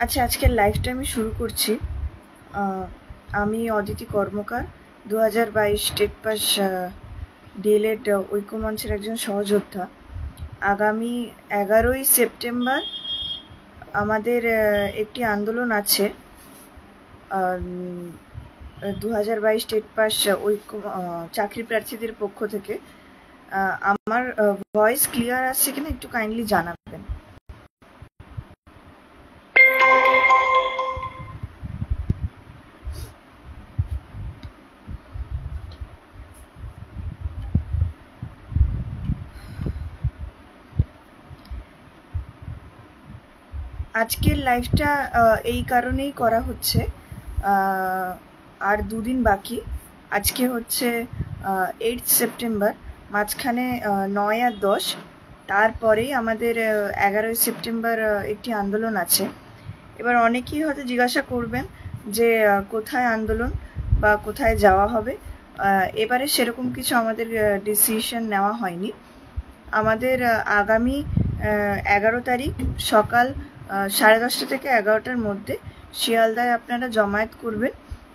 আচ্ছা, আজকের লাইভটা আমি শুরু করছি। আমি অদিতি কর্মকার, 2022 স্টেট পাস ডিএলএড ঐক্যমঞ্চের একজন সহযোদ্ধা। আগামী 11ই সেপ্টেম্বর আমাদের একটি আন্দোলন আছে 2022 স্টেট পাস ঐক্য চাকরি প্রার্থীদের পক্ষ থেকে। আমার ভয়েস ক্লিয়ার আসছে কিনা একটু কাইন্ডলি জানাবেন। আজকের লাইভটা এই কারণেই করা হচ্ছে, আর দুদিন বাকি। আজকে হচ্ছে 8 সেপ্টেম্বর, মাঝখানে 9 আর 10, তারপরেই আমাদের 11ই সেপ্টেম্বর একটি আন্দোলন আছে। এবার অনেকেই হয়তো জিজ্ঞাসা করবেন যে কোথায় আন্দোলন বা কোথায় যাওয়া হবে। এবারে সেরকম কিছু আমাদের ডিসিশন নেওয়া হয়নি। আমাদের আগামী 11 তারিখ সকাল 10:30 থেকে 11টার মধ্যে শিয়ালদায় আপনারা জমায়েত করবেন,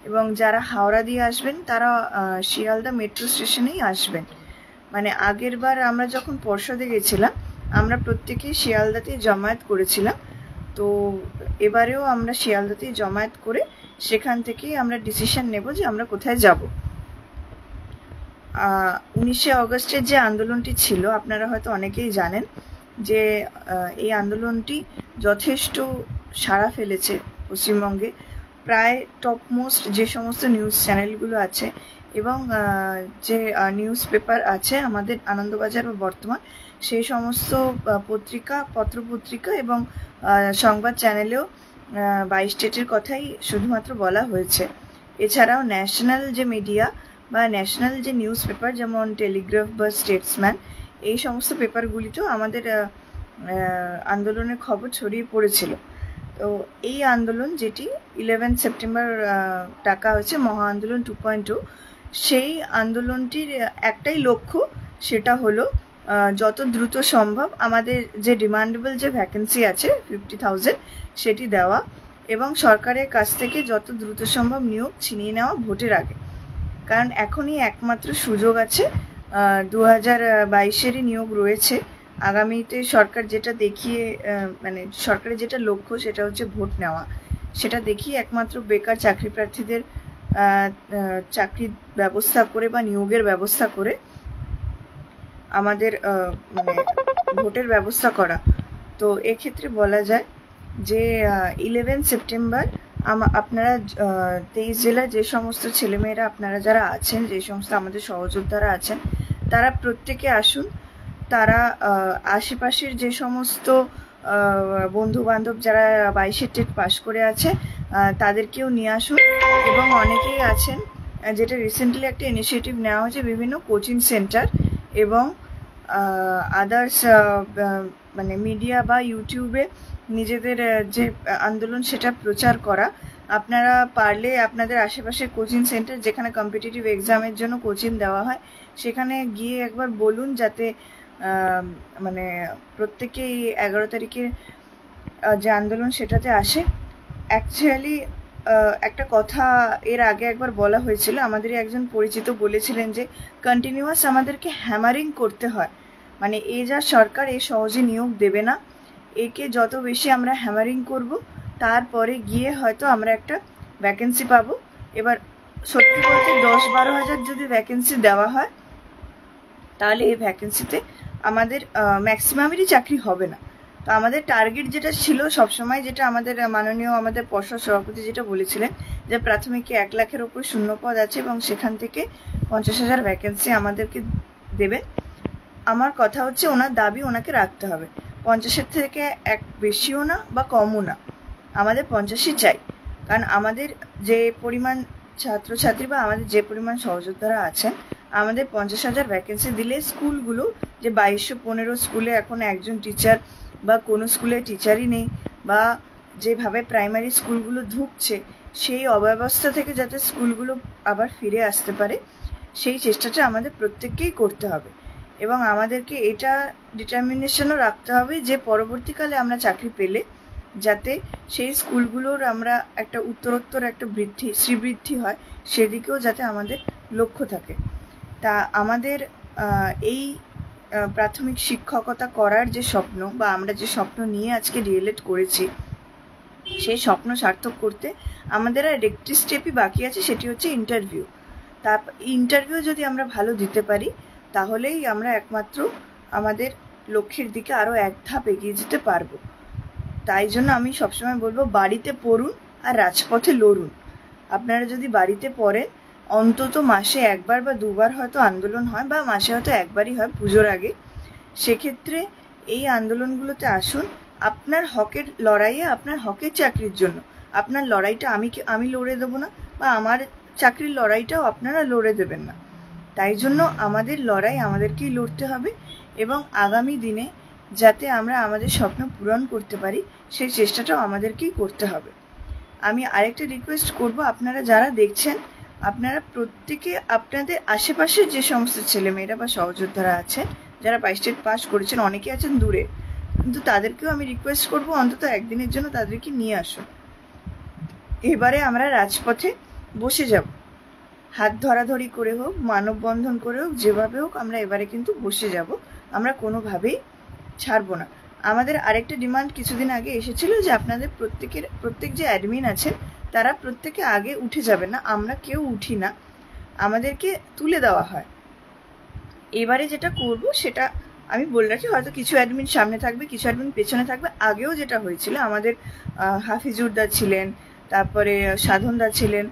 এবং যারা হাওড়া দিয়ে আসবেন তারা শিয়ালদা মেট্রো স্টেশনেই আসবেন। মানে আগের বার আমরা যখন পর্ষদে গেছিলাম আমরা প্রত্যেকেই শিয়ালদাতেই জমায়েত করেছিলাম, তো এবারেও আমরা শিয়ালদাতেই জমায়েত করে সেখান থেকেই আমরা ডিসিশন নেব যে আমরা কোথায় যাব। 19শে অগস্টের যে আন্দোলনটি ছিল আপনারা হয়তো অনেকেই জানেন যে এই আন্দোলনটি যথেষ্ট সাড়া ফেলেছে পশ্চিমবঙ্গে। প্রায় টপমোস্ট যে সমস্ত নিউজ চ্যানেলগুলো আছে এবং যে নিউজ পেপার আছে আমাদের আনন্দবাজার ও বর্তমান, সেই সমস্ত পত্রিকা, পত্রপত্রিকা এবং সংবাদ চ্যানেলেও 22 স্টেটের কথাই শুধুমাত্র বলা হয়েছে। এছাড়াও ন্যাশনাল যে মিডিয়া বা ন্যাশনাল যে নিউজ পেপার যেমন টেলিগ্রাফ বা স্টেটসম্যান, এই সমস্ত পেপারগুলিতেও আমাদের আন্দোলনের খবর ছড়িয়ে পড়েছিল। তো এই আন্দোলন যেটি 11 সেপ্টেম্বর ডাকা হয়েছে মহা আন্দোলন 2.0, সেই আন্দোলনটির একটাই লক্ষ্য, সেটা হলো যত দ্রুত সম্ভব আমাদের যে ডিমান্ডেবল যে ভ্যাকেন্সি আছে 50,000 সেটি দেওয়া, এবং সরকারের কাছ থেকে যত দ্রুত সম্ভব নিয়োগ ছিনিয়ে নেওয়া ভোটের আগে। কারণ এখনই একমাত্র সুযোগ আছে, 2022-এরই নিয়োগ রয়েছে। আগামীতে সরকার যেটা দেখিয়ে, মানে সরকারের যেটা লক্ষ্য সেটা হচ্ছে ভোট নেওয়া, সেটা দেখিয়ে একমাত্র বেকার চাকরি প্রার্থীদের চাকরির ব্যবস্থা করে বা নিয়োগের ব্যবস্থা করে আমাদের মানে ভোটের ব্যবস্থা করা। তো এক্ষেত্রে বলা যায় যে 11 সেপ্টেম্বর আপনারা 23 জেলার যে সমস্ত ছেলেমেয়েরা আপনারা যারা আছেন, যে সমস্ত আমাদের সহযোদ্ধারা আছেন, তারা প্রত্যেকে আসুন। তারা আশেপাশের যে সমস্ত বন্ধু বান্ধব যারা 22 টেট পাস করে আছে তাদেরকেও নিয়ে আসুন। এবং অনেকেই আছেন, যেটা রিসেন্টলি একটা ইনিশিয়েটিভ নেওয়া হয়েছে, বিভিন্ন কোচিং সেন্টার এবং আদার্স মানে মিডিয়া বা ইউটিউবে নিজেদের যে আন্দোলন সেটা প্রচার করা। আপনারা পারলে আপনাদের আশেপাশে কোচিং সেন্টার যেখানে কম্পিটিটিভ এক্সামের জন্য কোচিং দেওয়া হয় সেখানে গিয়ে একবার বলুন, যাতে মানে প্রত্যেকেই 11 তারিখের যে আন্দোলন সেটাতে আসে। অ্যাকচুয়ালি একটা কথা এর আগে একবার বলা হয়েছিল, আমাদেরই একজন পরিচিত বলেছিলেন যে কন্টিনিউয়াস আমাদেরকে হ্যামারিং করতে হয়, মানে এ যা সরকার, এ সহজে নিয়োগ দেবে না। একে যত বেশি আমরা হ্যামারিং করব, তারপরে গিয়ে হয়তো আমরা একটা ভ্যাকেন্সি পাবো। এবার সত্যি বলতে 10-12 হাজার যদি ভ্যাকেন্সি দেওয়া হয়, তাহলে এই ভ্যাকেন্সিতে আমাদের ম্যাক্সিমামেরই চাকরি হবে না। তো আমাদের টার্গেট যেটা ছিল সবসময়, যেটা আমাদের মাননীয় আমাদের পর্ষদ সভাপতি যেটা বলেছিলেন, যে প্রাথমিকে 1 লাখের ওপর শূন্যপদ আছে এবং সেখান থেকে 50,000 ভ্যাকেন্সি আমাদেরকে দেবে। আমার কথা হচ্ছে, ওনার দাবি ওনাকে রাখতে হবে। 50-এর থেকে এক বেশিও না বা কমও না, আমাদের 50ই চাই। কারণ আমাদের যে পরিমাণ ছাত্রছাত্রী বা আমাদের যে পরিমাণ সহযোদ্ধারা আছেন, আমাদের 50,000 ভ্যাকেন্সি দিলে স্কুলগুলো, যে 2215 স্কুলে এখন একজন টিচার বা কোনো স্কুলে টিচারই নেই, বা যেভাবে প্রাইমারি স্কুলগুলো ধুঁকছে, সেই অব্যবস্থা থেকে যাতে স্কুলগুলো আবার ফিরে আসতে পারে, সেই চেষ্টাটা আমাদের প্রত্যেককেই করতে হবে। এবং আমাদেরকে এটা ডিটারমিনেশনও রাখতে হবে যে পরবর্তীকালে আমরা চাকরি পেলে যাতে সেই স্কুলগুলোর আমরা একটা উত্তরোত্তর একটা শ্রীবৃদ্ধি হয়, সেদিকেও যাতে আমাদের লক্ষ্য থাকে। তা আমাদের এই প্রাথমিক শিক্ষকতা করার যে স্বপ্ন, বা আমরা যে স্বপ্ন নিয়ে আজকে ডিএলএড করেছি, সেই স্বপ্ন সার্থক করতে আমাদের আর একটি স্টেপই বাকি আছে, সেটি হচ্ছে ইন্টারভিউ। তা ইন্টারভিউ যদি আমরা ভালো দিতে পারি, তাহলেই আমরা একমাত্র আমাদের লক্ষ্যের দিকে আরও এক ধাপ এগিয়ে যেতে পারবো। তাই জন্য আমি সবসময় বলবো, বাড়িতে পড়ুন আর রাজপথে লড়ুন। আপনারা যদি বাড়িতে পড়েন, অন্তত মাসে 1বার বা 2বার হয়তো আন্দোলন হয়, বা মাসে হয়তো 1বারই হয় পুজোর আগে, সেক্ষেত্রে এই আন্দোলনগুলোতে আসুন। আপনার হকের লড়াইয়ে, আপনার হকের চাকরির জন্য আপনার লড়াইটা আমি লড়ে দেবো না, বা আমার চাকরির লড়াইটাও আপনারা লড়ে দেবেন না। তাই জন্য আমাদের লড়াই আমাদেরকেই লড়তে হবে, এবং আগামী দিনে যাতে আমরা আমাদের স্বপ্ন পূরণ করতে পারি, সেই চেষ্টাটাও আমাদেরকেই করতে হবে। আমি আরেকটা রিকোয়েস্ট করব, আপনারা যারা দেখছেন, আপনারা প্রত্যেকে আপনাদের আশেপাশে যে সমস্ত ছেলেমেয়েরা বা সহযোদ্ধারা আছে, যারা 22 স্টেট পাস করেছেন, অনেকে আছেন দূরে, কিন্তু তাদেরকেও আমি রিকোয়েস্ট করব অন্তত একদিনের জন্য তাদেরকে নিয়ে আসুন। এবারে আমরা রাজপথে বসে যাব, হাত ধরাধরি করে হোক, মানববন্ধন করে হোক, যেভাবে হোক আমরা এবারে কিন্তু বসে যাব। আমরা কোনোভাবেই ছাড়বো না। আমাদের আরেকটা ডিমান্ড কিছুদিন আগে এসেছিল, যে আপনাদের প্রত্যেক যে অ্যাডমিন আছেন, তারা প্রত্যেকে আগে উঠে যাবেন না। আমরা কেউ উঠি না, আমাদেরকে তুলে দেওয়া হয়। এবারে যেটা করব সেটা আমি বলে রাখি, হয়তো কিছু অ্যাডমিন সামনে থাকবে, কিছু অ্যাডমিন পেছনে থাকবে। আগেও যেটা হয়েছিল, আমাদের হাফিজুরদা ছিলেন, তারপরে সাধনদা ছিলেন,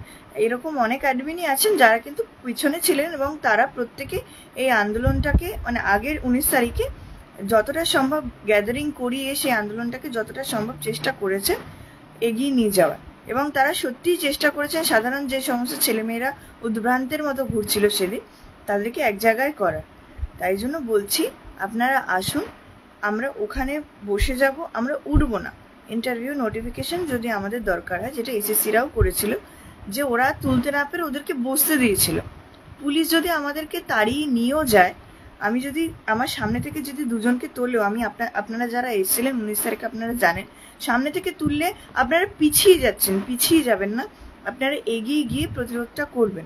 এরকম অনেক অ্যাডমিনই আছেন যারা কিন্তু পিছনে ছিলেন, এবং তারা প্রত্যেকে এই আন্দোলনটাকে, মানে আগের 19 তারিখে যতটা সম্ভব গ্যাদারিং করিয়ে সেই আন্দোলনটাকে যতটা সম্ভব চেষ্টা করেছেন এগিয়ে নিয়ে যাওয়ার। এবং তারা সত্যিই চেষ্টা করেছেন সাধারণ যে সমস্ত ছেলেমেয়েরা উদ্ভ্রান্তের মতো ঘুরছিল সেদিন, তাদেরকে এক জায়গায় করার। তাই জন্য বলছি, আপনারা আসুন, আমরা ওখানে বসে যাব, আমরা উঠবো না। ইন্টারভিউ নোটিফিকেশন যদি আমাদের দরকার হয়, যেটা এসএসসিরাও করেছিল, যে ওরা তুলতে না পেরে ওদেরকে বসতে দিয়েছিল, পুলিশ যদি আমাদেরকে তাড়িয়ে নিয়েও যায়, আমি যদি আমার সামনে থেকে যদি দুজনকে তোলেও, আমি আপনারা যারা এসেছিলেন 19 তারিখে আপনারা জানেন, সামনে থেকে তুললে আপনারা পিছিয়ে যাচ্ছেন, পিছিয়ে যাবেন না, আপনারা এগিয়ে গিয়ে প্রতিরোধটা করবেন।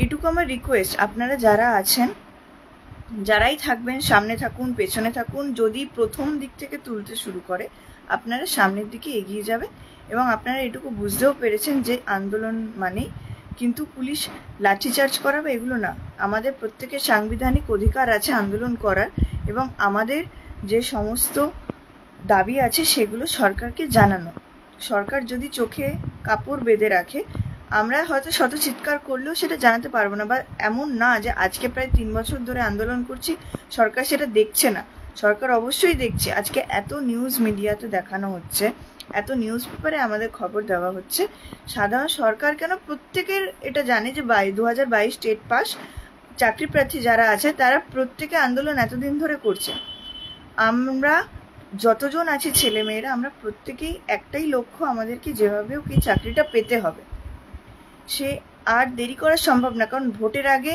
এটুকু আমার রিকোয়েস্ট। আপনারা যারা আছেন, যারাই থাকবেন, সামনে থাকুন, পেছনে থাকুন, যদি প্রথম দিক থেকে তুলতে শুরু করে, আপনারা সামনের দিকে এগিয়ে যাবেন। এবং আপনারা এটুকু বুঝতেও পেরেছেন যে আন্দোলন মানে কিন্তু পুলিশ লাঠিচার্জ করাবে এগুলো না। আমাদের প্রত্যেকের সাংবিধানিক অধিকার আছে আন্দোলন করার, এবং আমাদের যে সমস্ত দাবি আছে সেগুলো সরকারকে জানানো। সরকার যদি চোখে কাপড় বেঁধে রাখে, আমরা হয়তো শত চিৎকার করলেও সেটা জানাতে পারবো না। বা এমন না যে আজকে প্রায় 3 বছর ধরে আন্দোলন করছি, সরকার সেটা দেখছে না। সরকার অবশ্যই দেখছে। আজকে এত নিউজ মিডিয়াতে দেখানো হচ্ছে, এত নিউজ পেপারে আমাদের খবর দেওয়া হচ্ছে। সাধারণ সরকার কেন, প্রত্যেকের এটা জানে যে 2022 স্টেট পাস চাকরি প্রার্থী যারা আছে, তারা প্রত্যেকে আন্দোলন এতদিন ধরে করছে। আমরা যতজন আছি ছেলেমেয়েরা, আমরা প্রত্যেকেই একটাই লক্ষ্য, আমাদেরকে যেভাবে হোক এই চাকরিটা পেতে হবে। সে আর দেরি করা সম্ভব না, কারণ ভোটের আগে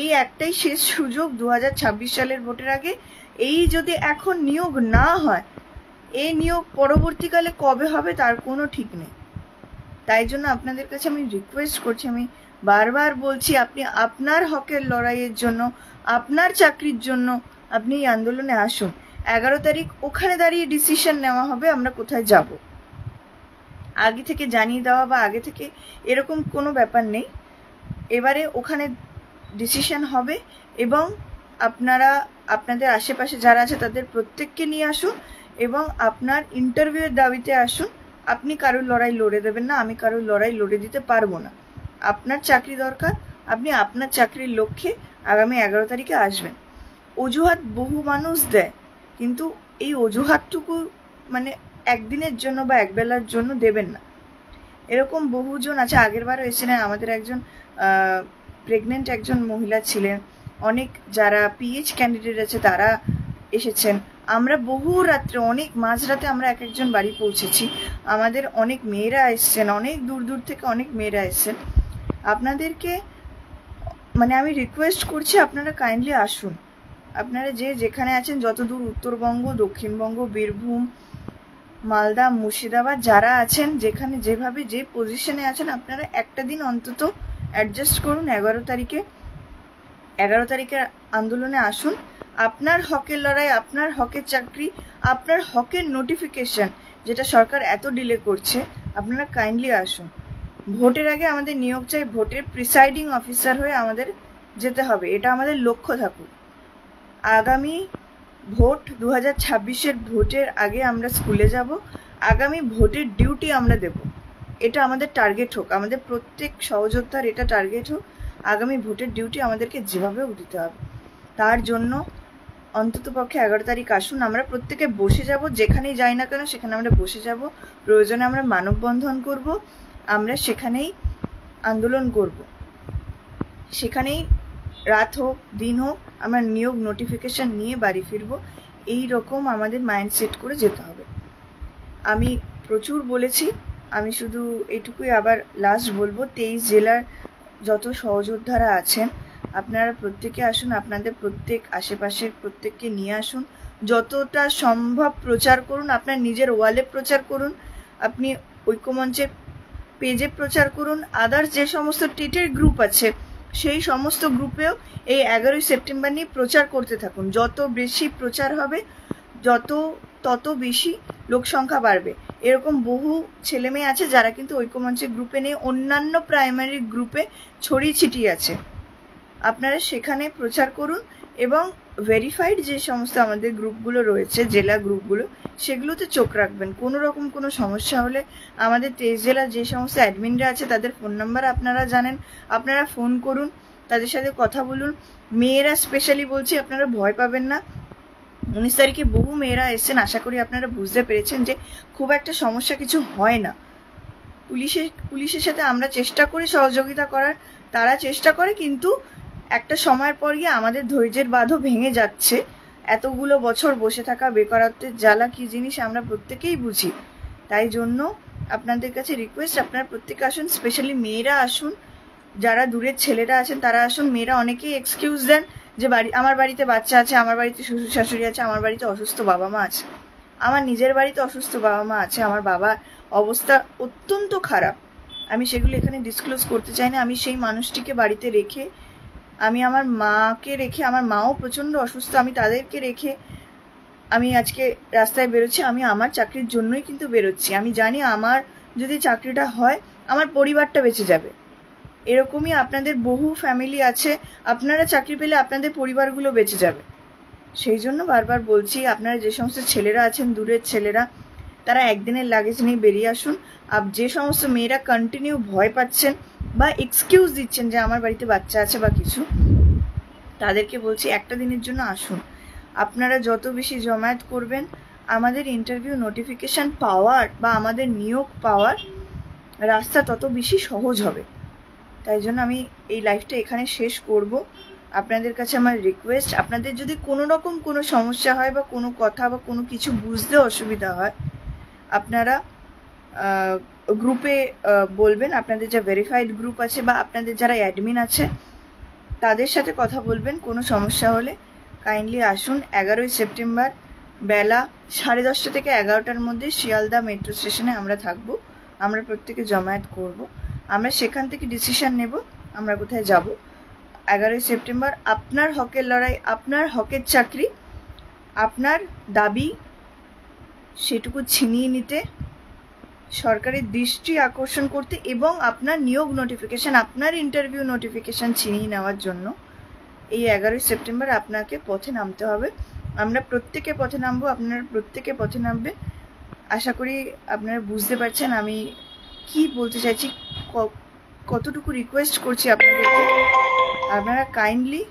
এই একটাই শেষ সুযোগ। 2026 সালের ভোটের আগে এই যদি এখন নিয়োগ না হয়, এই নিয়োগ পরবর্তীকালে কবে হবে তার কোনো ঠিক নেই। তাই জন্য আপনাদের কাছে আমি রিকোয়েস্ট করছি, আমি বারবার বলছি, আপনি আপনার হকের লড়াইয়ের জন্য, আপনার চাকরির জন্য আপনি এই আন্দোলনে আসুন। 11 তারিখ ওখানে দাঁড়িয়ে ডিসিশন নেওয়া হবে আমরা কোথায় যাব। আগে থেকে জানিয়ে দেওয়া বা আগে থেকে এরকম কোনো ব্যাপার নেই। এবারে ওখানে ডিসিশন হবে এবং আপনারা আপনাদের আশেপাশে যারা আছে তাদের প্রত্যেককে নিয়ে আসুন এবং আপনার ইন্টারভিউয়ের দাবিতে আসুন। আপনি কারোর লড়াই লড়ে দেবেন না, আমি কারোর লড়াই লড়ে দিতে পারবো না। আপনার চাকরি দরকার, আপনি আপনার চাকরির লক্ষ্যে আগামী 11 তারিখে আসবেন। অজুহাত বহু মানুষ দেয়, কিন্তু এই অজুহাতটুকু মানে একদিনের জন্য বা একবেলার জন্য দেবেন না। এরকম বহুজন আছে, আগের বারও এসেছিলেন আমাদের একজন প্রেগনেন্ট একজন মহিলা ছিলেন, অনেক যারা পিএইচ ক্যান্ডিডেট আছে তারা এসেছেন। আমরা বহু রাত্রে অনেক মাঝরাতে আমরা এক একজন বাড়ি পৌঁছেছি। আমাদের অনেক মেয়েরা এসছেন, অনেক দূর দূর থেকে অনেক মেয়েরা এসছেন। আপনাদেরকে মানে আমি রিকোয়েস্ট করছি আপনারা কাইন্ডলি আসুন। আপনারা যে যেখানে আছেন, যত দূর উত্তরবঙ্গ, দক্ষিণবঙ্গ, বীরভূম, মালদা, মুর্শিদাবাদ যারা আছেন, যেখানে যেভাবে যে পজিশনে আছেন, আপনারা একটা দিন অন্তত অ্যাডজাস্ট করুন। 11 তারিখের আন্দোলনে আসুন। আপনার হকের লড়াই, আপনার হকের চাকরি, আপনার হকের নোটিফিকেশন যেটা সরকার এত ডিলে করছে, আপনারা কাইন্ডলি আসুন। ভোটের আগে আমাদের নিয়োগ চাই, ভোটের প্রিসাইডিং অফিসার হয়ে আমাদের যেতে হবে, এটা আমাদের লক্ষ্য থাকুক। আগামী ভোট 2026-এর ভোটের আগে আমরা স্কুলে যাব, আগামী ভোটের ডিউটি আমরা দেব, এটা আমাদের টার্গেট হোক, আমাদের প্রত্যেক সহযোদ্ধার এটা টার্গেট হোক। আগামী ভোটের ডিউটি আমাদেরকে যেভাবেও দিতে হবে। তার জন্য অন্ততপক্ষে 11 তারিখ আসুন। আমরা প্রত্যেকে বসে যাব, যেখানেই যাই না কেন সেখানে আমরা বসে যাব। প্রয়োজনে আমরা মানববন্ধন করব, আমরা সেখানেই আন্দোলন করব, সেখানেই রাত হোক দিন হোক আমরা নিয়োগ নোটিফিকেশন নিয়ে বাড়ি ফিরবো। এই রকম আমাদের মাইন্ডসেট করে যেতে হবে। আমি প্রচুর বলেছি, আমি শুধু এইটুকুই আবার লাস্ট বলবো, 23 জেলার যত সহযোদ্ধারা আছেন আপনারা প্রত্যেকে আসুন, আপনাদের প্রত্যেক আশেপাশের প্রত্যেককে নিয়ে আসুন। যতটা সম্ভব প্রচার করুন, আপনার নিজের ওয়ালে প্রচার করুন, আপনি ঐক্যমঞ্চের পেজে প্রচার করুন, আদার্স যে সমস্ত টেটের গ্রুপ আছে সেই সমস্ত গ্রুপেও এই 11ই সেপ্টেম্বর নিয়ে প্রচার করতে থাকুন। যত বেশি প্রচার হবে তত বেশি লোক সংখ্যা বাড়বে। এরকম বহু ছেলে মেয়ে আছে যারা কিন্তু ঐক্যমঞ্চের গ্রুপে নেই, অন্যান্য প্রাইমারি গ্রুপে ছড়িয়ে ছিটিয়ে আছে। আপনারা সেখানে প্রচার করুন এবং ভেরিফাইড যে সমস্ত আমাদের গ্রুপগুলো রয়েছে, জেলা গ্রুপগুলো, সেগুলোতে চোখ রাখবেন। কোনো রকম কোনো সমস্যা হলে আমাদের 23 জেলার যে সমস্ত অ্যাডমিনরা আছে তাদের ফোন নাম্বার আপনারা জানেন, আপনারা ফোন করুন, তাদের সাথে কথা বলুন। মেয়েরা স্পেশালি বলছি, আপনারা ভয় পাবেন না। 19 তারিখে বহু মেয়েরা এসেছেন, আশা করি আপনারা বুঝতে পেরেছেন যে খুব একটা সমস্যা কিছু হয় না। পুলিশের সাথে আমরা চেষ্টা করি সহযোগিতা করার, তারা চেষ্টা করে, কিন্তু একটা সময়ের পর গিয়ে আমাদের ধৈর্যের বাঁধও ভেঙে যাচ্ছে। এতগুলো বছর বসে থাকা, বেকারত্বের জ্বালা কি জিনিস আমরা প্রত্যেকেই বুঝি। তাই জন্য আপনাদের কাছে রিকোয়েস্ট, আপনারা প্রত্যেকে আসুন, স্পেশালি মেয়েরা আসুন, যারা দূরের ছেলেরা আছেন তারা আসুন। মেয়েরা অনেকেই এক্সকিউজ দেন যে আমার বাড়িতে বাচ্চা আছে, আমার বাড়িতে শ্বশুর শাশুড়ি আছে, আমার বাড়িতে অসুস্থ বাবা মা আছে। আমার নিজের বাড়িতে অসুস্থ বাবা মা আছে, আমার বাবার অবস্থা অত্যন্ত খারাপ। আমি সেগুলো এখানে ডিসক্লোজ করতে চাই না। আমি সেই মানুষটিকে বাড়িতে রেখে, আমি আমার মাকে রেখে, আমার মাও প্রচণ্ড অসুস্থ, আমি তাদেরকে রেখে আমি আজকে রাস্তায় বেরোচ্ছি। আমি আমার চাকরির জন্যই কিন্তু বেরোচ্ছি। আমি জানি আমার যদি চাকরিটা হয় আমার পরিবারটা বেঁচে যাবে। এরকমই আপনাদের বহু ফ্যামিলি আছে, আপনারা চাকরি পেলে আপনাদের পরিবারগুলো বেঁচে যাবে। সেই জন্য বারবার বলছি, আপনারা যে সমস্ত ছেলেরা আছেন, দূরের ছেলেরা, তারা একদিনের লাগেজ নিয়ে বেরিয়ে আসুন। আর যে সমস্ত মেয়েরা কন্টিনিউ ভয় পাচ্ছেন বা এক্সকিউজ দিচ্ছেন যে আমার বাড়িতে বাচ্চা আছে বা কিছু, তাদেরকে বলছি একটা দিনের জন্য আসুন। আপনারা যত বেশি জমায়েত করবেন, আমাদের ইন্টারভিউ নোটিফিকেশান পাওয়ার বা আমাদের নিয়োগ পাওয়ার রাস্তা তত বেশি সহজ হবে। তাই জন্য আমি এই লাইভটা এখানে শেষ করব। আপনাদের কাছে আমার রিকোয়েস্ট, আপনাদের যদি কোনো রকম কোনো সমস্যা হয় বা কোনো কথা বা কোনো কিছু বুঝতে অসুবিধা হয়, আপনারা গ্রুপে বলবেন। আপনাদের যা ভেরিফাইড গ্রুপ আছে বা আপনাদের যারা অ্যাডমিন আছে তাদের সাথে কথা বলবেন। কোনো সমস্যা হলে কাইন্ডলি আসুন। 11ই সেপ্টেম্বর বেলা 10:30 থেকে 11টার মধ্যে শিয়ালদা মেট্রো স্টেশনে আমরা থাকব। আমরা প্রত্যেকে জমায়েত করব। আমরা সেখান থেকে ডিসিশন নেব আমরা কোথায় যাব। 11ই সেপ্টেম্বর আপনার হকের লড়াই, আপনার হকের চাকরি, আপনার দাবি সেটুকু ছিনিয়ে নিতে, সরকারের দৃষ্টি আকর্ষণ করতে এবং আপনার নিয়োগ নোটিফিকেশন, আপনার ইন্টারভিউ নোটিফিকেশন ছিনিয়ে নেওয়ার জন্য এই 11ই সেপ্টেম্বর আপনাকে পথে নামতে হবে। আমরা প্রত্যেকে পথে নামবো, আপনারা প্রত্যেকে পথে নামবেন। আশা করি আপনারা বুঝতে পারছেন আমি কি বলতে চাইছি, কতটুকু রিকোয়েস্ট করছি আপনাদেরকে। আপনারা কাইন্ডলি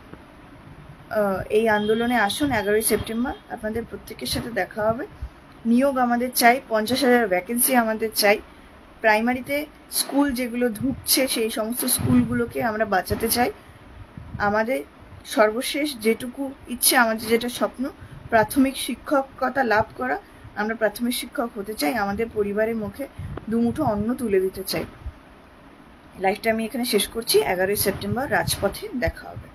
এই আন্দোলনে আসুন। 11ই সেপ্টেম্বর আপনাদের প্রত্যেকের সাথে দেখা হবে। নিয়োগ আমাদের চাই, 50,000 ভ্যাকেন্সি আমাদের চাই। প্রাইমারিতে স্কুল যেগুলো ঢুকছে সেই সমস্ত স্কুলগুলোকে আমরা বাঁচাতে চাই। আমাদের সর্বশেষ যেটুকু ইচ্ছে, আমাদের যেটা স্বপ্ন, প্রাথমিক শিক্ষকতা লাভ করা। আমরা প্রাথমিক শিক্ষক হতে চাই, আমাদের পরিবারের মুখে দুমুঠো অন্ন তুলে দিতে চাই। লাইভটা আমি এখানে শেষ করছি। 11ই সেপ্টেম্বর রাজপথে দেখা হবে।